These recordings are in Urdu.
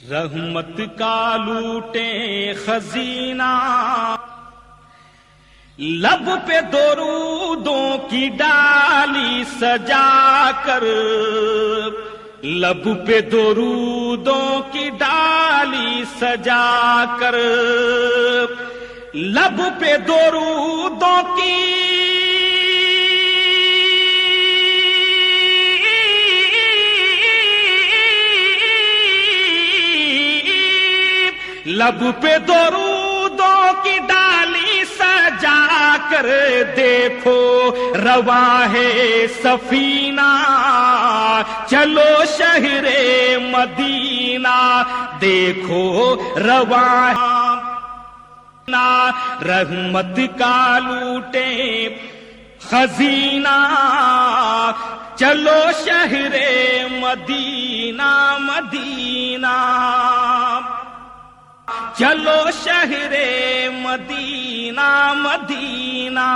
رحمت کا لوٹیں خزینہ، لب پہ درودوں کی ڈالی سجا کر، لب پہ درودوں کی ڈالی سجا کر، لب پہ درودوں کی لب پہ درودوں کی ڈالی سجا کر، دیکھو رواں ہے سفینہ، چلو شہر مدینہ، دیکھو رواں رحمت کا لوٹیں خزینہ، چلو شہر مدینہ مدینہ، چلو شہر مدینہ مدینہ،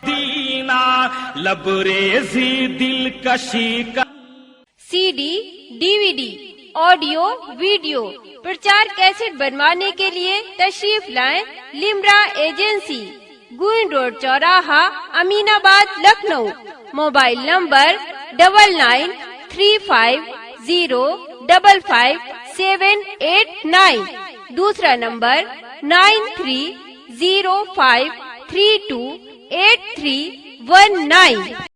مدینہ لبریزی دلکشی کا سی ڈی، ڈی وی ڈی، آڈیو ویڈیو پرچار کیسٹ بنوانے کے لیے تشریف لائیں لمرا ایجنسی، گوئن روڈ چوراہا، امین آباد، لکھنؤ۔ موبائل نمبر 9935055789، دوسرا نمبر 9305328319۔